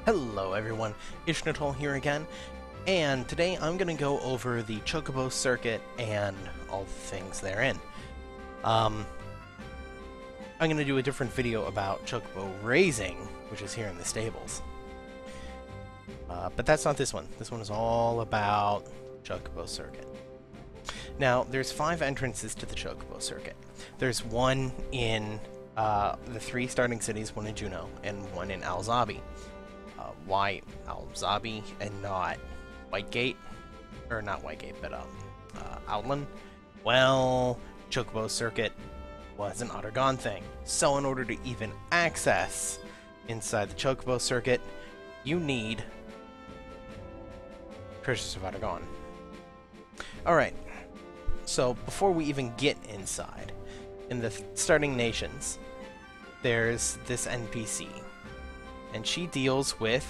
Hello everyone, Ishnatol here again, and today I'm going to go over the Chocobo Circuit and all the things therein. I'm going to do a different video about Chocobo raising, which is here in the stables. But that's not this one. This one is all about Chocobo Circuit. Now, there's 5 entrances to the Chocobo Circuit. There's one in the 3 starting cities, one in Juneau, and one in Alzabi. Why Alzabi and not Whitegate? Or not Whitegate, but Outland? Well, Chocobo Circuit was an Ottergon thing. So in order to even access inside the Chocobo Circuit, you need Treasures of Ottergon. Alright, so before we even get inside, in the starting nations, there's this NPC. And she deals with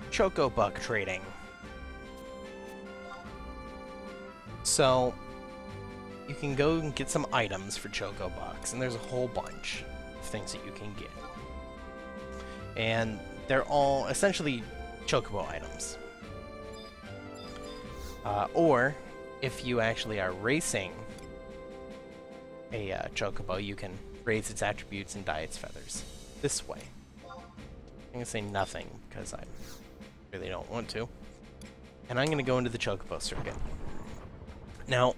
Chocobuck trading. So, you can go and get some items for Chocobucks, and there's a whole bunch of things that you can get. And they're all essentially Chocobo items. Or, if you actually are racing a Chocobo, you can raise its attributes and dye its feathers this way. I'm going to say nothing, because I really don't want to. And I'm going to go into the Chocobo Circuit. Now,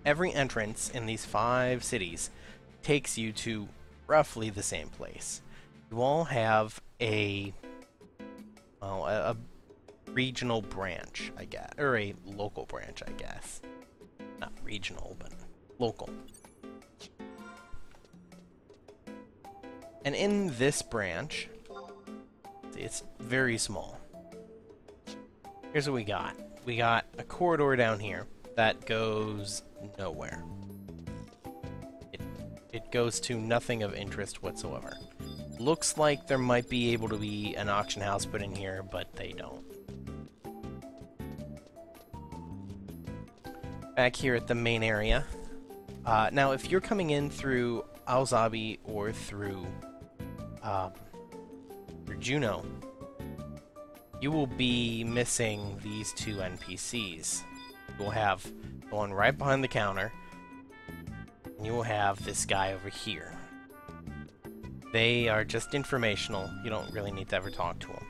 every entrance in these 5 cities takes you to roughly the same place. You all have a regional branch, I guess. Or a local branch, I guess. Not regional, but local. And in this branch, it's very small. Here's what we got. We got a corridor down here that goes nowhere. It goes to nothing of interest whatsoever. Looks like there might be able to be an auction house put in here, but they don't. Back here at the main area. Now, if you're coming in through Alzabi or through Juneau, you will be missing these 2 NPCs. You will have the one right behind the counter, and you will have this guy over here. They are just informational. You don't really need to ever talk to them.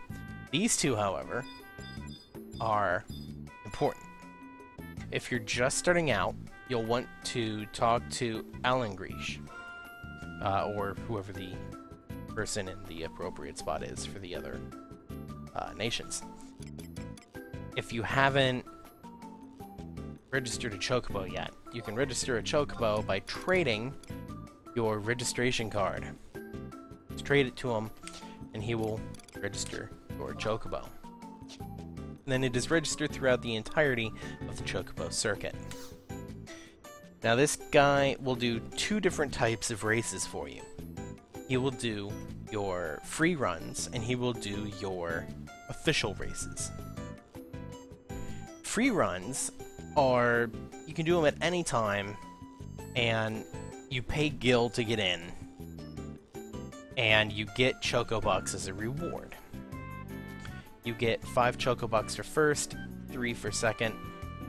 These 2, however, are important. If you're just starting out, you'll want to talk to Alangrish, or whoever the person in the appropriate spot is for the other nations. If you haven't registered a Chocobo yet, you can register a Chocobo by trading your registration card. Just trade it to him, and he will register your Chocobo. And then it is registered throughout the entirety of the Chocobo Circuit. Now this guy will do 2 different types of races for you. He will do your free runs, and he will do your official races. Free runs are, you can do them at any time, and you pay gil to get in, and you get Chocobucks as a reward. You get 5 Chocobucks for first, 3 for second,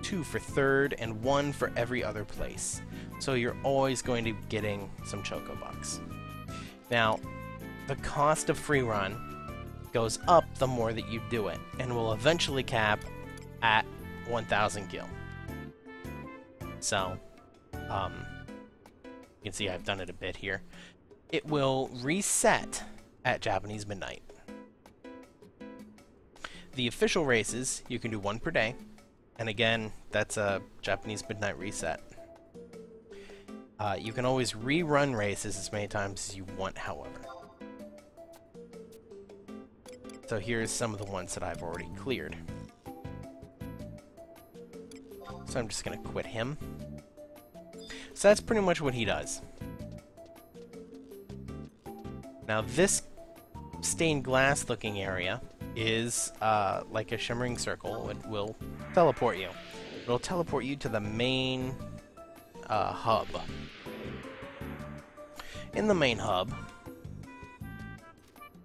2 for third, and 1 for every other place. So you're always going to be getting some Chocobucks. Now, the cost of free run goes up the more that you do it, and will eventually cap at 1,000 gil. So, you can see I've done it a bit here. It will reset at Japanese midnight. The official races, you can do 1 per day, and again, that's a Japanese midnight reset. You can always rerun races as many times as you want, however. So here's some of the ones that I've already cleared. So I'm just going to quit him. So that's pretty much what he does. Now this stained glass looking area is like a shimmering circle. It will teleport you. It'll teleport you to the main hub. In the main hub,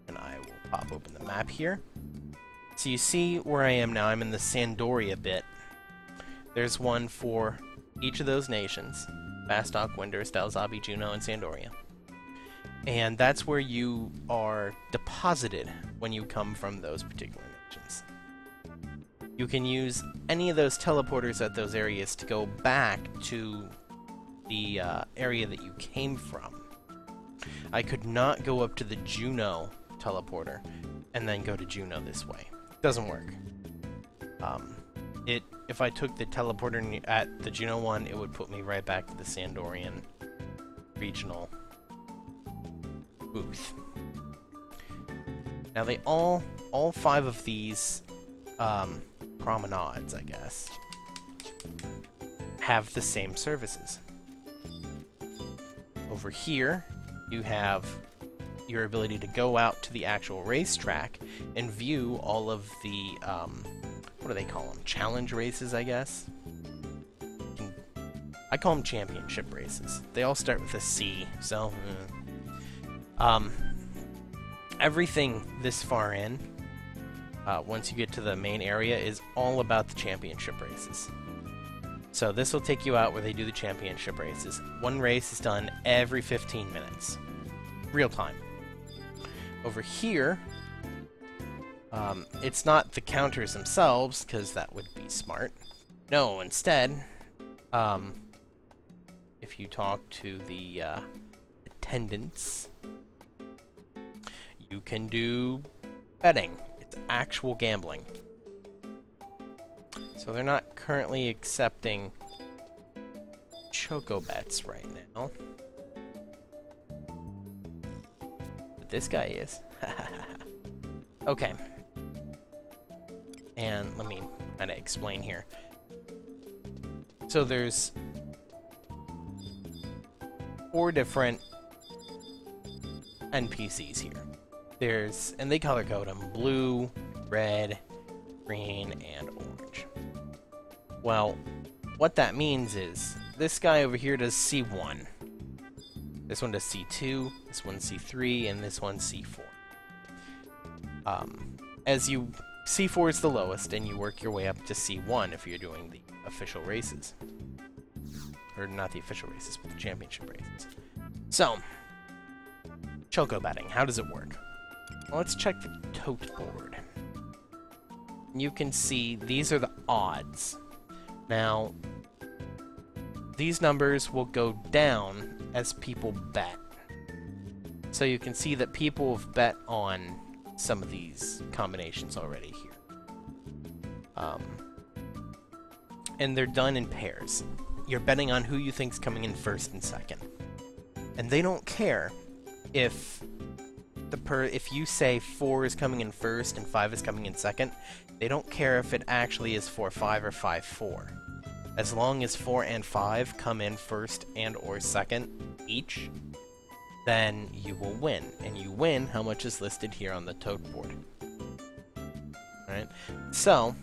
and I will Pop open the map here. So you see where I am now. I'm in the Sandoria bit. There's one for each of those nations. Bastok, Windurst, Dalzabi, Juno, and Sandoria. And that's where you are deposited when you come from those particular nations. You can use any of those teleporters at those areas to go back to the area that you came from. I could not go up to the Juno teleporter and then go to Juno this way. It doesn't work. If I took the teleporter at the Juno one, it would put me right back to the Sandorian regional booth. Now they all 5 of these promenades, I guess, have the same services. Over here, you have your ability to go out to the actual racetrack and view all of the, what do they call them? Challenge races, I guess? I call them championship races. They all start with a C, so... everything this far in, once you get to the main area, is all about the championship races. So this will take you out where they do the championship races. One race is done every 15 minutes. Real time. Over here, it's not the counters themselves, because that would be smart. No, instead, if you talk to the attendants, you can do betting. It's actual gambling. So they're not currently accepting Choco bets right now. But this guy is. Okay. And let me kind of explain here. So there's 4 different NPCs here. And they color code them blue, red, green, and orange. Well, what that means is this guy over here does C1. This one does C2, this one C3, and this one C4. C4 is the lowest, and you work your way up to C1 if you're doing the official races. Or not the official races, but the championship races. So, Choco betting, how does it work? Well, let's check the tote board. You can see these are the odds. Now, these numbers will go down as people bet. So you can see that people have bet on some of these combinations already here. And they're done in pairs. You're betting on who you think's coming in first and second. And they don't care if if you say 4 is coming in first and 5 is coming in second. They don't care if it actually is 4-5 or 5-4. As long as 4 and 5 come in first and or second each, then you will win. And you win how much is listed here on the tote board. Alright? So,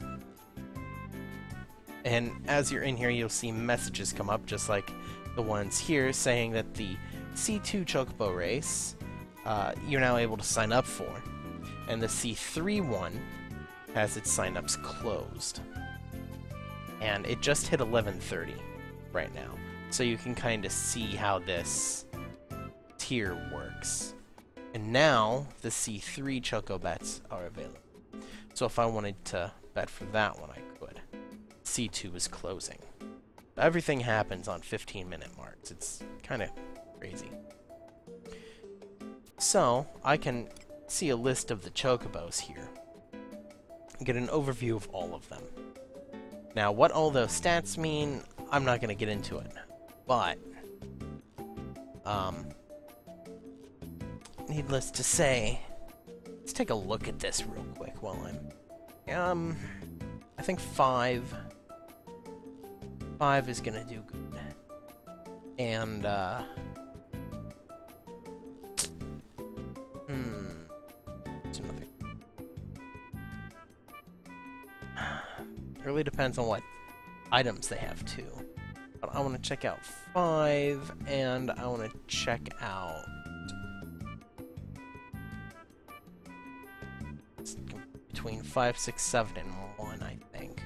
and as you're in here, you'll see messages come up just like the ones here saying that the C2 Chocobo race you're now able to sign up for. And the C3 one has its signups closed. And it just hit 11:30 right now. So you can kind of see how this tier works. And now the C3 Choco bets are available. So if I wanted to bet for that one, I could. C2 is closing. Everything happens on 15-minute marks. It's kind of crazy. So, I can see a list of the Chocobos here. Get an overview of all of them. Now, what all those stats mean, I'm not going to get into it. But, needless to say, let's take a look at this real quick while I'm... I think 5 is going to do good. And, It really depends on what items they have too. But I want to check out 5, and I want to check out It's between 5, 6, 7, and 1, I think.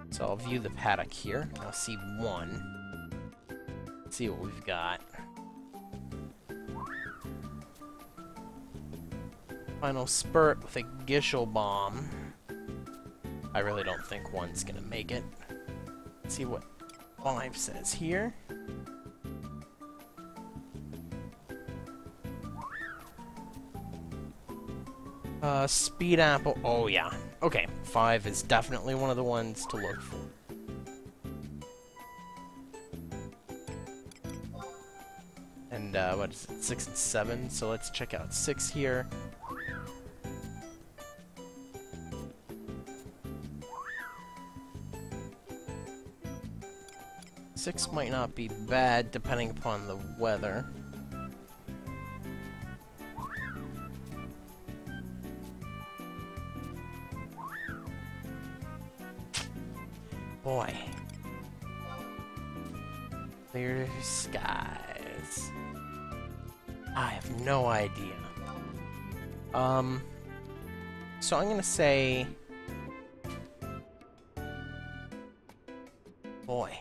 So I'll view the paddock here. I'll see 1. Let's see what we've got. Final spurt with a Gishel bomb. I really don't think 1's gonna make it. Let's see what 5 says here. Speed apple. Oh yeah. Okay, 5 is definitely one of the ones to look for. And what is it? 6 and 7. So let's check out 6 here. Six might not be bad, depending upon the weather. Boy. Clear skies. I have no idea. So I'm gonna say... Boy.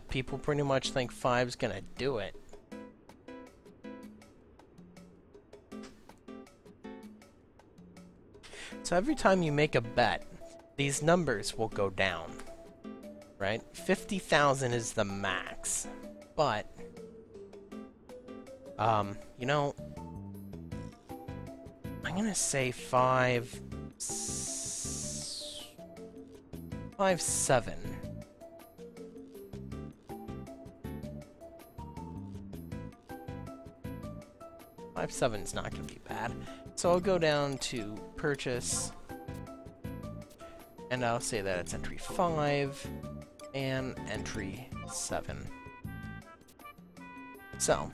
People pretty much think 5's gonna do it. So every time you make a bet, these numbers will go down, right? 50,000 is the max, but, you know, I'm gonna say 5, 7. Five, 7's not gonna be bad. So I'll go down to purchase, and I'll say that it's entry 5 and entry 7. So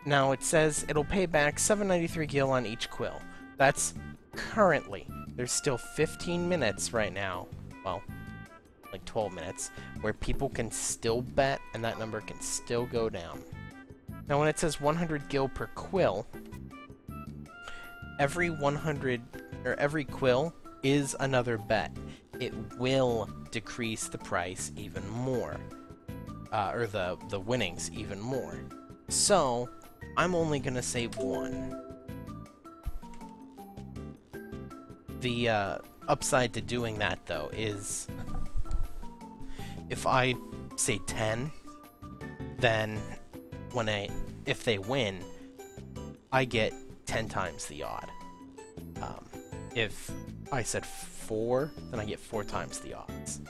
now it says it'll pay back 793 gil on each quill. That's currently. There's still 15 minutes right now. Well, like 12 minutes, where people can still bet and that number can still go down. Now when it says 100 gil per quill, every 100 or every quill is another bet. It will decrease the price even more, or the winnings even more. So I'm only gonna say 1. The upside to doing that though is if I say 10, then if they win, I get 10 times the odd. If I said 4, then I get 4 times the odds.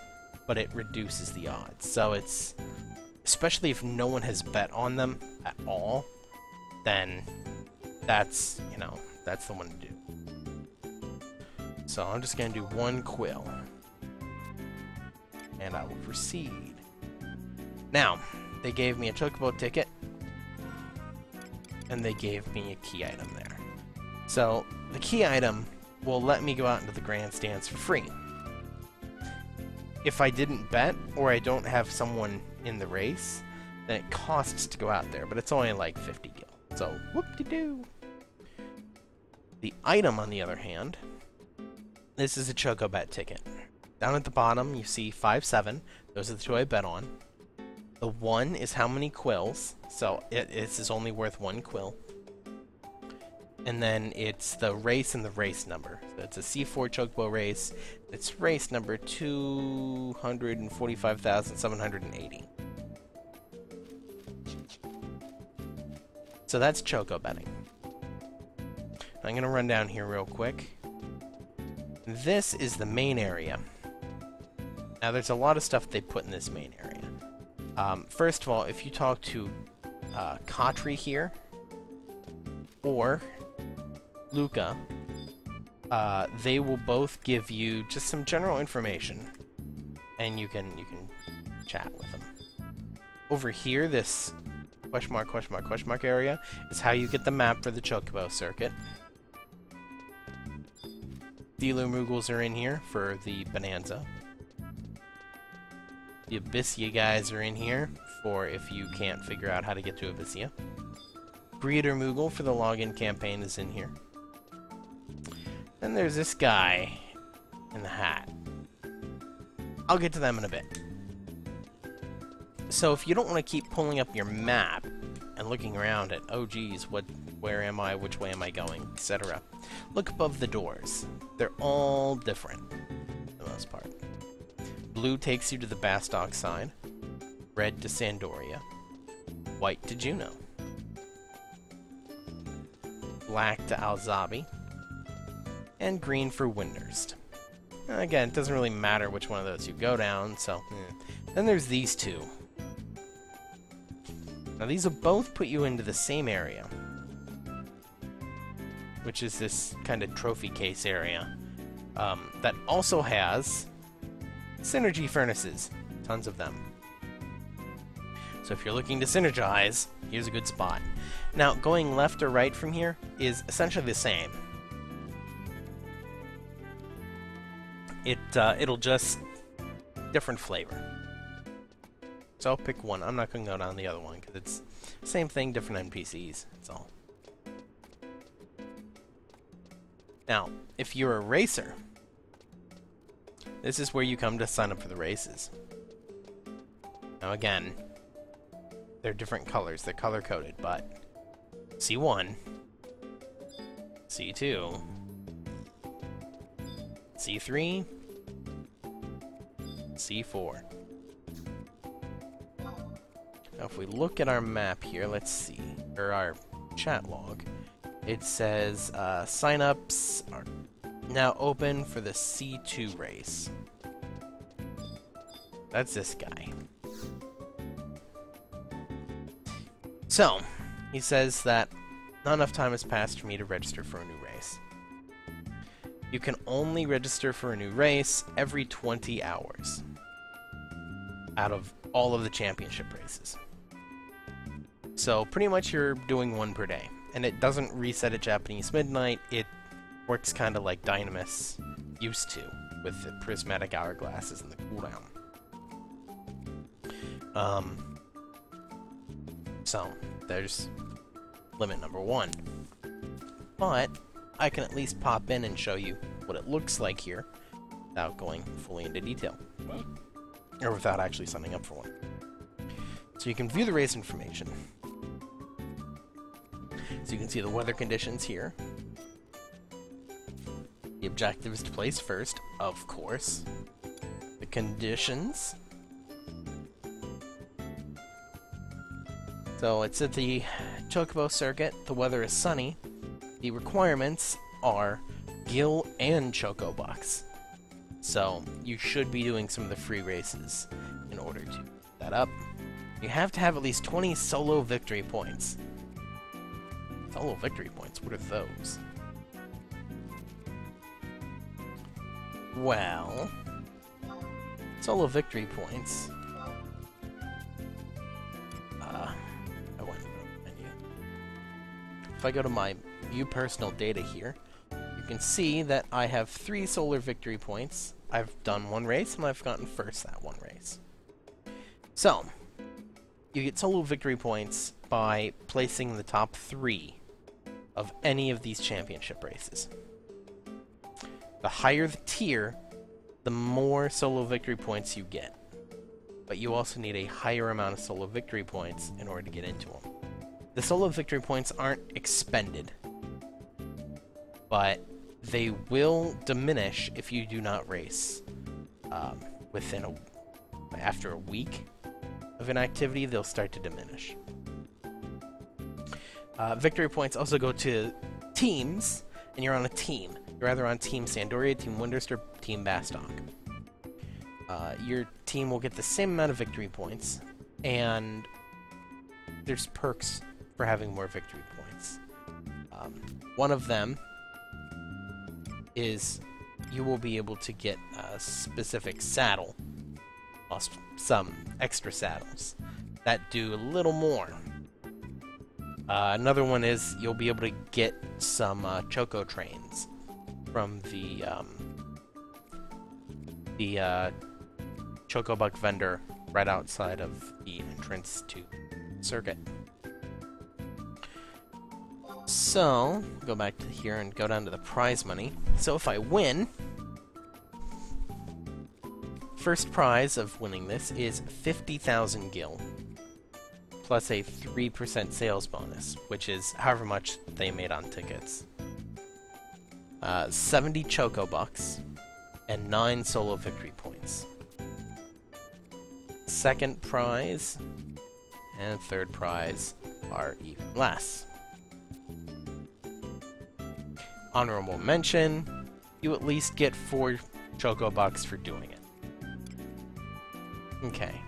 But it reduces the odds. So it's, especially if no one has bet on them at all, then that's, you know, that's the one to do. So I'm just going to do 1 quill. And I will proceed. Now, they gave me a Chocobo ticket. And they gave me a key item there. So, the key item will let me go out into the grandstands for free. If I didn't bet, or I don't have someone in the race, then it costs to go out there, but it's only like 50 gil. So, whoop-de-doo! The item, on the other hand, this is a Chocobet ticket. Down at the bottom, you see 5, 7. Those are the 2 I bet on. The 1 is how many quills, so this is only worth 1 quill. And then it's the race and the race number. So it's a C4 Chocobo race. It's race number 245,780. So that's Choco betting. I'm going to run down here real quick. This is the main area. Now there's a lot of stuff they put in this main area. First of all, if you talk to Katri here, or Luca, they will both give you just some general information, and you can chat with them. Over here, this question mark area is how you get the map for the Chocobo Circuit. The Lumugals are in here for the Bonanza. The Abyssia guys are in here for if you can't figure out how to get to Abyssia. Breeder Moogle for the login campaign is in here. Then there's this guy in the hat. I'll get to them in a bit. So if you don't want to keep pulling up your map and looking around at, oh geez, where am I, which way am I going, etc. Look above the doors. They're all different, for the most part. Blue takes you to the Bastok side, red to Sandoria, white to Juno, black to Alzabi, and green for Windurst. Again, it doesn't really matter which one of those you go down, so... Then there's these two. Now these will both put you into the same area, which is this kind of trophy case area, that also has synergy furnaces. Tons of them. So if you're looking to synergize, here's a good spot. Now, going left or right from here is essentially the same. It'll just... different flavor. So I'll pick one. I'm not going to go down the other one, because it's same thing, different NPCs. That's all. Now, if you're a racer, this is where you come to sign up for the races. Now again, they're different colors. They're color-coded, but C1, C2, C3, C4. Now if we look at our map here, let's see, or our chat log, it says sign-ups are now open for the C2 race. That's this guy. So, he says that not enough time has passed for me to register for a new race. You can only register for a new race every 20 hours out of all of the championship races. So pretty much you're doing one per day. And it doesn't reset at Japanese midnight. It works kind of like Dynamis used to, with the prismatic hourglasses and the cooldown. So there's limit number 1. But I can at least pop in and show you what it looks like here without going fully into detail. Or without actually signing up for one. So you can view the race information. So you can see the weather conditions here. The objective is to place first, of course. The conditions. So it's at the Chocobo Circuit. The weather is sunny. The requirements are Gil and Choco Bucks. So you should be doing some of the free races in order to keep that up. You have to have at least 20 solo victory points. Solo victory points? What are those? Well, solo victory points. I went to the menu. If I go to my view personal data here, you can see that I have 3 solar victory points. I've done one race and I've gotten first that one race. So, you get solo victory points by placing in the top 3 of any of these championship races. The higher the tier, the more solo victory points you get. But you also need a higher amount of solo victory points in order to get into them. The solo victory points aren't expended, but they will diminish if you do not race. After a week of inactivity, they'll start to diminish. Victory points also go to teams, and you're on a team. You're either on Team Sandoria, Team Windurst, or Team Bastok. Your team will get the same amount of victory points, and there's perks for having more victory points. One of them is you will be able to get a specific saddle, some extra saddles, that do a little more. Another one is you'll be able to get some Choco trains from the Chocobuck vendor right outside of the entrance to the circuit. So, go back to here and go down to the prize money. So if I win, first prize of winning this is 50,000 gil, plus a 3% sales bonus, which is however much they made on tickets. 70 Choco Bucks, and 9 solo victory points. Second prize and third prize are even less. Honorable mention, you at least get 4 Choco Bucks for doing it. Okay.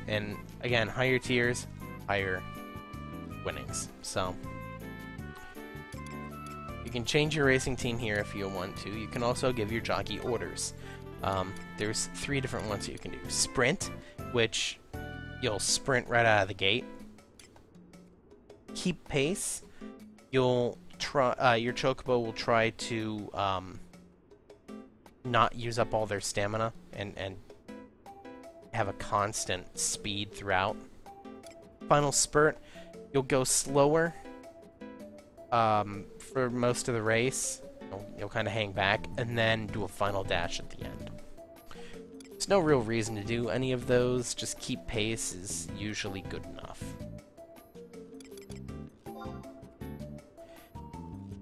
And again, higher tiers, higher winnings. So you can change your racing team here if you want to. You can also give your jockey orders. There's 3 different ones that you can do. Sprint, which you'll sprint right out of the gate. Keep pace. You'll try. Your Chocobo will try to not use up all their stamina and have a constant speed throughout. Final spurt, you'll go slower for most of the race. You'll kind of hang back and then do a final dash at the end. There's no real reason to do any of those. Just keep pace is usually good enough.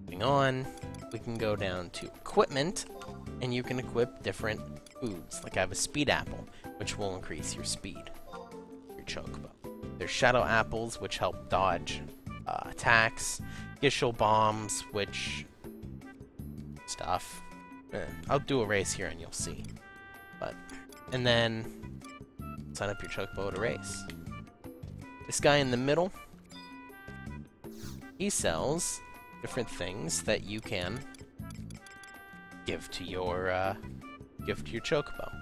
Moving on, we can go down to equipment, and you can equip different foods. Like I have a speed apple, which will increase your speed, your Chocobo. There's shadow apples, which help dodge attacks. Gishel bombs, which stuff. I'll do a race here and you'll see. And then sign up your Chocobo to race. This guy in the middle, he sells different things that you can give to your Chocobo.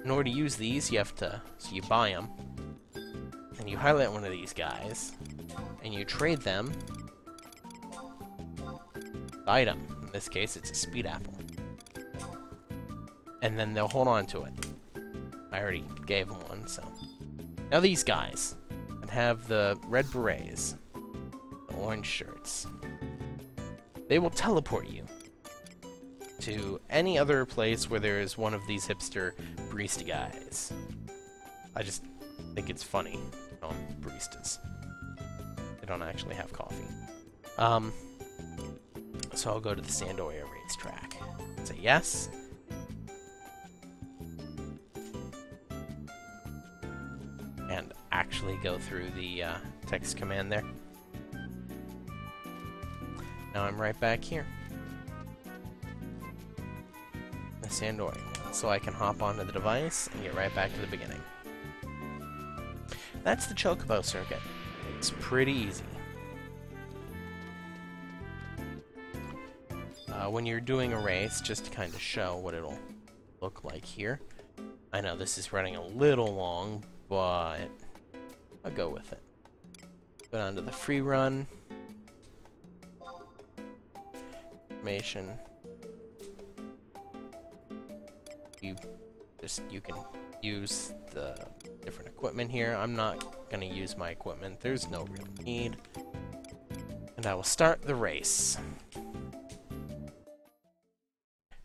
In order to use these, you have to, so you buy them, and you highlight one of these guys, and you trade them item. In this case, it's a speed apple. And then they'll hold on to it. I already gave them one, so. Now these guys that have the red berets, the orange shirts, they will teleport you to any other place where there is one of these hipster barista guys. I just think it's funny on baristas. They don't actually have coffee. So I'll go to the Sandoria racetrack. Say yes. And actually go through the text command there. Now I'm right back here. The Sandoria. So I can hop onto the device and get right back to the beginning. That's the Chocobo Circuit. It's pretty easy. When you're doing a race, just to kind of show what it'll look like here. I know this is running a little long, but I'll go with it. Go down to the free run. Information. You can use the different equipment here. I'm not gonna use my equipment. There's no real need. And I will start the race.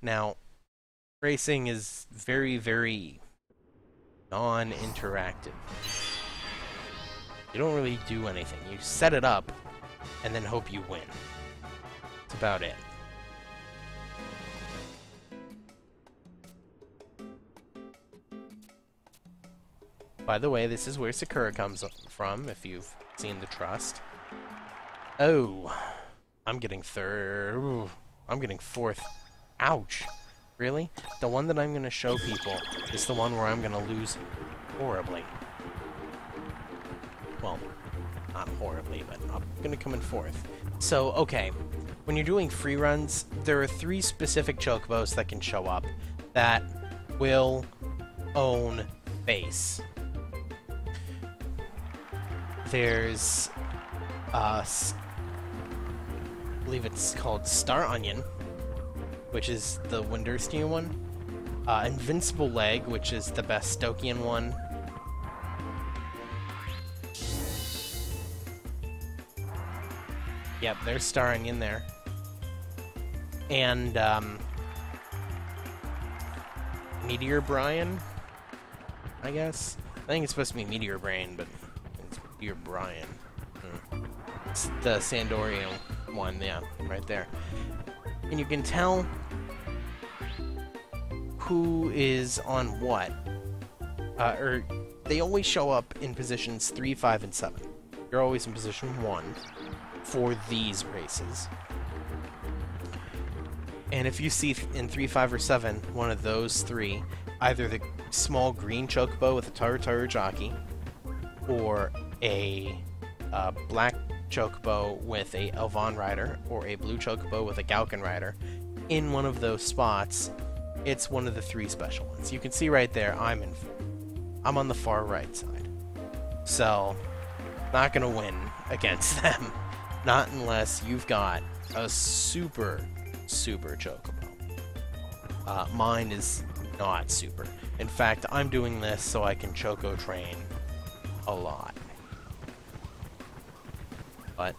Now, racing is very, very non-interactive. You don't really do anything. You set it up, and then hope you win. That's about it. By the way, this is where Sakura comes from, if you've seen The Trust. Oh, I'm getting third. Ooh, I'm getting fourth. Ouch. Really? The one that I'm going to show people is the one where I'm going to lose horribly. Well, not horribly, but I'm going to come in fourth. So, okay. When you're doing free runs, there are 3 specific Chocobos that can show up that will own base. There's, I believe it's called Star Onion, which is the Winderstein one. Invincible Leg, which is the best Stokian one. Yep, there's Star Onion there. And, Meteor Brian, I guess? I think it's supposed to be Meteor Brain, but it's Meteor Brian. It's the Sandorian one, yeah, right there. And you can tell who is on what. Or they always show up in positions 3, 5, and 7. You're always in position 1 for these races. And if you see in 3, 5, or 7, one of those 3, either the small green Chocobo with a Taru jockey, or a black Chocobo with a Elvan rider, or a blue Chocobo with a Galcan rider, in one of those spots, it's one of the 3 special ones. You can see right there, I'm on the far right side. So, not gonna win against them. Not unless you've got a super Chocobo. Mine is not super. In fact, I'm doing this so I can Choco train a lot. But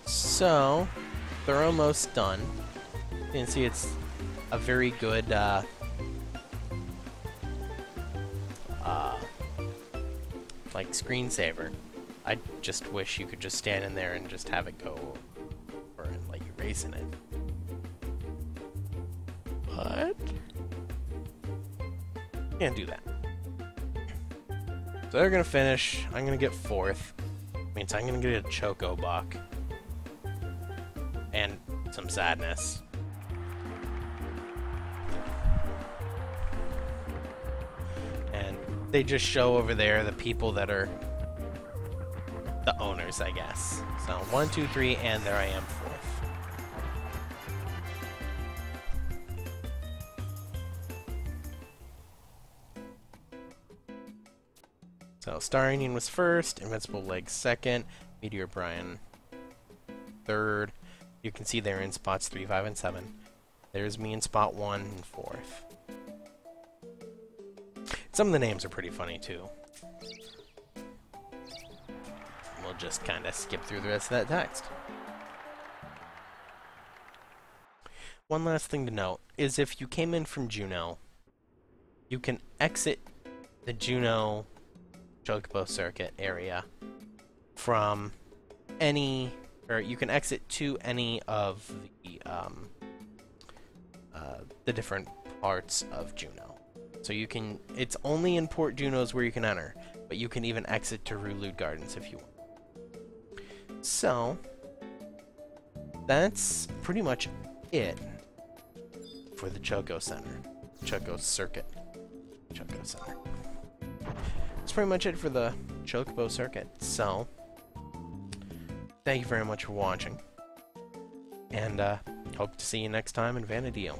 so they're almost done. You can see it's a very good like screensaver. I just wish you could just stand in there and just have it go or let you race in it. But can't do that. So they're gonna finish. I'm gonna get 4th. Means I'm gonna get a Choco Buck. And some sadness. And they just show over there the people that are the owners, I guess. So 1, 2, 3, and there I am 4th. So Star Onion was 1st, Invincible Legs 2nd, Meteor Brian 3rd. You can see they're in spots 3, 5, and 7. There's me in spot 1 and 4th. Some of the names are pretty funny too. We'll just kind of skip through the rest of that text. One last thing to note is if you came in from Juno, you can exit the Juno Chocobo Circuit area from any, or you can exit to any of the different parts of Juno. So you can, it's only in Port Junos where you can enter, but you can even exit to Rulude Gardens if you want. So, that's pretty much it for the Choco Center. Choco Circuit. Choco Center. That's pretty much it for the Chocobo Circuit. So, thank you very much for watching. And hope to see you next time in Vanadil.